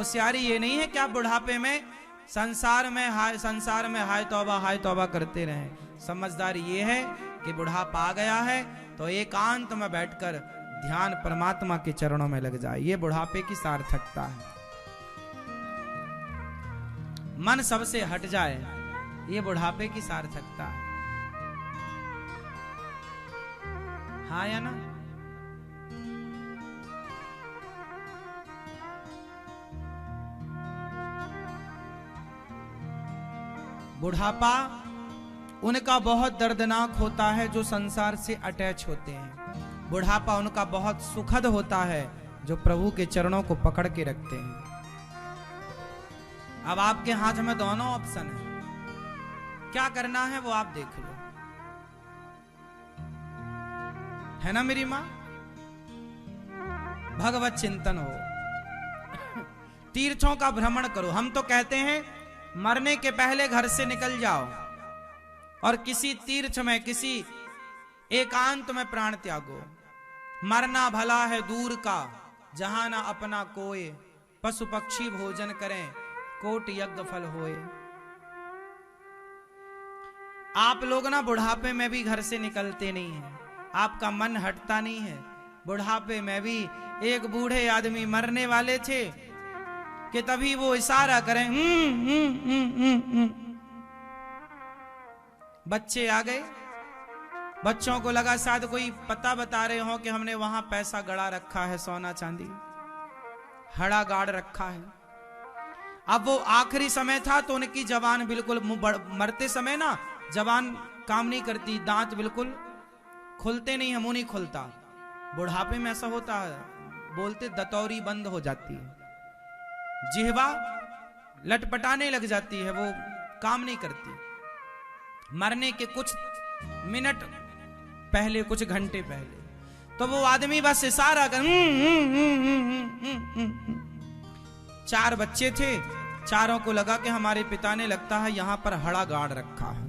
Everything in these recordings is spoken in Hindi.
होशियारी ये नहीं है कि आप बुढ़ापे में संसार में हाय तौबा करते रहें। समझदारी ये है कि बुढ़ापा आ गया है तो एकांत में बैठकर ध्यान परमात्मा के चरणों में लग जाए। ये बुढ़ापे की सार्थकता है। मन सबसे हट जाए, ये बुढ़ापे की सार्थकता है। हाँ या ना? बुढ़ापा उनका बहुत दर्दनाक होता है जो संसार से अटैच होते हैं। बुढ़ापा उनका बहुत सुखद होता है जो प्रभु के चरणों को पकड़ के रखते हैं। अब आपके हाथ में दोनों ऑप्शन है, क्या करना है वो आप देख लो, है ना मेरी मां? भगवत चिंतन हो, तीर्थों का भ्रमण करो। हम तो कहते हैं मरने के पहले घर से निकल जाओ और किसी तीर्थ में, किसी एकांत में प्राण त्यागो। मरना भला है दूर का, जहां ना अपना कोय, पशु पक्षी भोजन करें, कोट यज्ञ फल होए। आप लोग ना बुढ़ापे में भी घर से निकलते नहीं हैं, आपका मन हटता नहीं है। बुढ़ापे में भी एक बूढ़े आदमी मरने वाले थे कि तभी वो इशारा करें, बच्चे आ गए। बच्चों को लगा शायद कोई पता बता रहे हो कि हमने वहां पैसा गड़ा रखा है, सोना चांदी हड़ा गाड़ रखा है। अब वो आखिरी समय था तो उनकी जबान बिल्कुल, मरते समय ना जबान काम नहीं करती, दांत बिल्कुल खुलते नहीं है, मुंह नहीं खुलता। बुढ़ापे में ऐसा होता है, बोलते दतौरी बंद हो जाती है, जिह्वा लटपटाने लग जाती है, वो काम नहीं करती। मरने के कुछ मिनट पहले, कुछ घंटे पहले, तो वो आदमी बस इशारा कर, 4 बच्चे थे, चारों को लगा कि हमारे पिता ने लगता है यहां पर हड़ा गाड़ रखा है,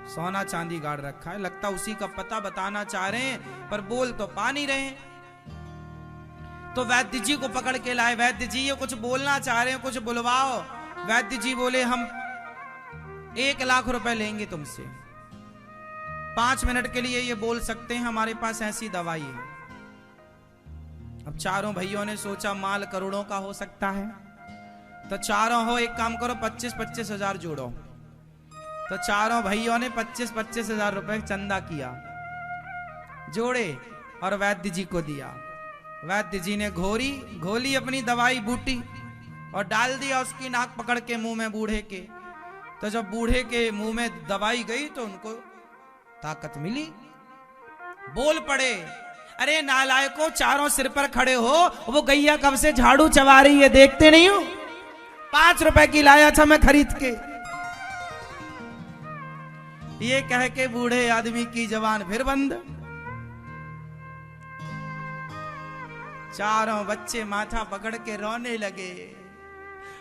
सोना चांदी गाड़ रखा है, लगता उसी का पता बताना चाह रहे हैं पर बोल तो पा नहीं रहे। तो वैद्य जी को पकड़ के लाए, वैद्य जी ये कुछ बोलना चाह रहे हैं, कुछ बुलवाओ। वैद्य जी बोले हम 1 लाख रुपए लेंगे तुमसे, 5 मिनट के लिए ये बोल सकते हैं, हमारे पास ऐसी दवाई है। अब चारों भाइयों ने सोचा माल करोड़ों का हो सकता है, तो चारों हो एक काम करो 25-25 हजार जोड़ो। तो चारों भाइयों ने 25-25 हजार रुपए चंदा किया, जोड़े और वैद्य जी को दिया। वैद्य जी ने घोली अपनी दवाई बूटी और डाल दिया उसकी नाक पकड़ के मुंह में बूढ़े के। तो जब बूढ़े के मुंह में दवाई गई तो उनको ताकत मिली, बोल पड़े, अरे नालायकों, चारों सिर पर खड़े हो, वो गैया कब से झाड़ू चबा रही है, देखते नहीं हो? 5 रुपए की लाया था मैं खरीद के। ये कह के बूढ़े आदमी की जबान फिर बंद। चारों बच्चे माथा पकड़ के रोने लगे।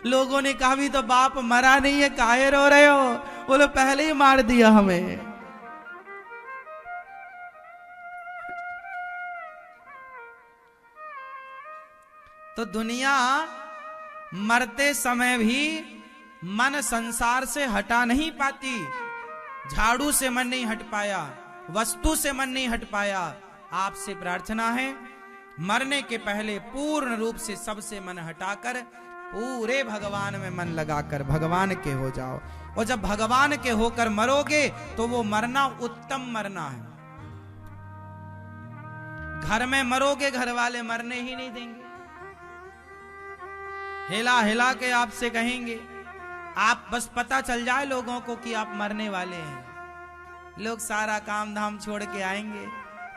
लोगों ने कहा भी तो बाप मरा नहीं है, काहे रो रहे हो? बोले पहले ही मार दिया हमें। तो दुनिया मरते समय भी मन संसार से हटा नहीं पाती। झाड़ू से मन नहीं हट पाया, वस्तु से मन नहीं हट पाया। आपसे प्रार्थना है मरने के पहले पूर्ण रूप से सबसे मन हटाकर पूरे भगवान में मन लगाकर भगवान के हो जाओ। और जब भगवान के होकर मरोगे तो वो मरना उत्तम मरना है। घर में मरोगे घर वाले मरने ही नहीं देंगे, हिला हिला के आपसे कहेंगे। आप बस पता चल जाए लोगों को कि आप मरने वाले हैं, लोग सारा काम धाम छोड़ के आएंगे,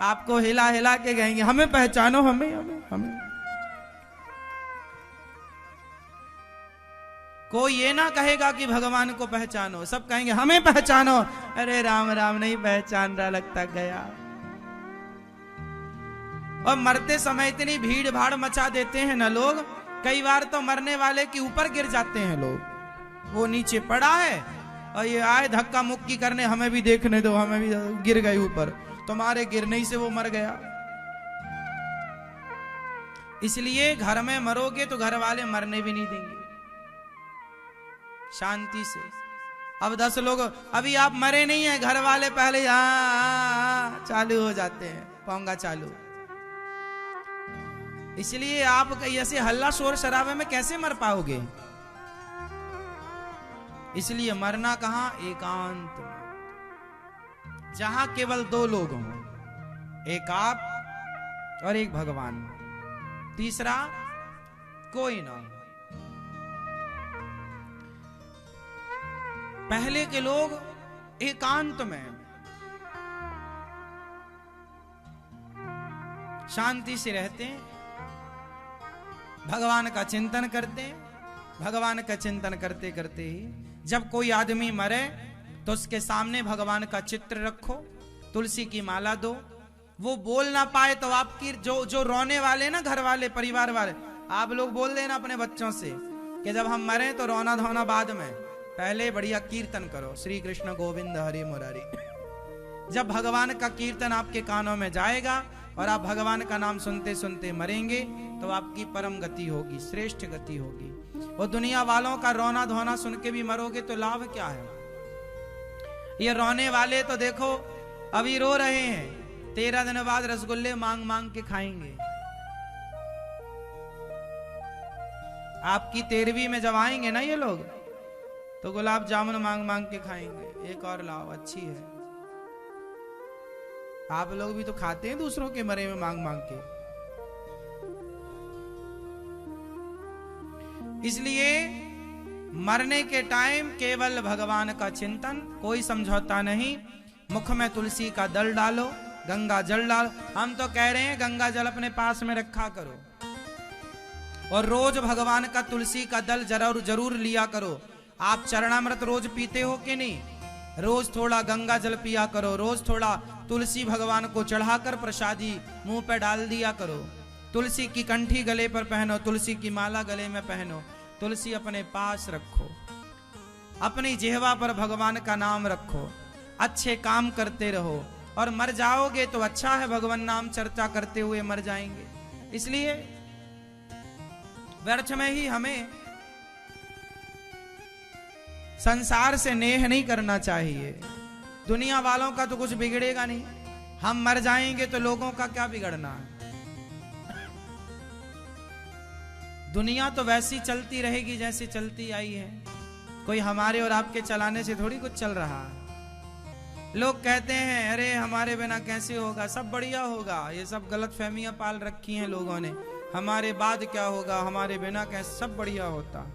आपको हिला हिला के कहेंगे हमें पहचानो, हमें हमें हमें। कोई ये ना कहेगा कि भगवान को पहचानो, सब कहेंगे हमें पहचानो। अरे राम राम, नहीं पहचान रहा, लगता गया। और मरते समय इतनी भीड़ भाड़ मचा देते हैं ना लोग, कई बार तो मरने वाले के ऊपर गिर जाते हैं लोग। वो नीचे पड़ा है और ये आए धक्का मुक्की करने, हमें भी देखने दो, हमें भी, गिर गए ऊपर। तुम्हारे गिरने से वो मर गया। इसलिए घर में मरोगे तो घर वाले मरने भी नहीं देंगे शांति से। अब 10 लोग, अभी आप मरे नहीं है, घर वाले पहले चालू हो जाते हैं, पोंगा चालू। इसलिए आप ऐसे हल्ला शोर शराबे में कैसे मर पाओगे? इसलिए मरना कहां? एकांत में, जहां केवल 2 लोग हों, एक आप और एक भगवान, तीसरा कोई ना। पहले के लोग एकांत में शांति से रहते हैं, भगवान का चिंतन करते हैं। भगवान का चिंतन करते करते ही जब कोई आदमी मरे तो उसके सामने भगवान का चित्र रखो, तुलसी की माला दो। वो बोल ना पाए तो आपकी जो रोने वाले ना, घर वाले, परिवार वाले, आप लोग बोल देना अपने बच्चों से कि जब हम मरे तो रोना धोना बाद में, पहले बढ़िया कीर्तन करो, श्री कृष्ण गोविंद हरि मुरारी। जब भगवान का कीर्तन आपके कानों में जाएगा और आप भगवान का नाम सुनते सुनते मरेंगे तो आपकी परम गति होगी, श्रेष्ठ गति होगी। वो दुनिया वालों का रोना धोना सुन के भी मरोगे तो लाभ क्या है? ये रोने वाले तो देखो अभी रो रहे हैं, 13 दिन बाद रसगुल्ले मांग मांग के खाएंगे। आपकी 13वीं में जब आएंगे ना ये लोग, तो गुलाब जामुन मांग मांग के खाएंगे, एक और लाओ, अच्छी है। आप लोग भी तो खाते हैं दूसरों के मरे में मांग मांग के। इसलिए मरने के टाइम केवल भगवान का चिंतन, कोई समझौता नहीं। मुख में तुलसी का दल डालो, गंगा जल डालो। हम तो कह रहे हैं गंगा जल अपने पास में रखा करो और रोज भगवान का तुलसी का दल जरूर लिया करो। आप चरणामृत रोज पीते हो कि नहीं? रोज थोड़ा गंगा जल पिया करो, रोज थोड़ा तुलसी भगवान को चढ़ाकर प्रसादी मुंह पे डाल दिया करो। तुलसी की कंठी गले पर पहनो, तुलसी की माला गले में पहनो, तुलसी अपने पास रखो, अपनी जिह्वा पर भगवान का नाम रखो, अच्छे काम करते रहो और मर जाओगे तो अच्छा है, भगवान नाम चर्चा करते हुए मर जाएंगे। इसलिए व्यर्थ में ही हमें संसार से नेह नहीं करना चाहिए। दुनिया वालों का तो कुछ बिगड़ेगा नहीं, हम मर जाएंगे तो लोगों का क्या बिगड़ना है? दुनिया तो वैसी चलती रहेगी जैसी चलती आई है, कोई हमारे और आपके चलाने से थोड़ी कुछ चल रहा है। लोग कहते हैं अरे हमारे बिना कैसे होगा, सब बढ़िया होगा। ये सब गलत फहमियां पाल रखी हैं लोगों ने, हमारे बाद क्या होगा, हमारे बिना कैसे, सब बढ़िया होता।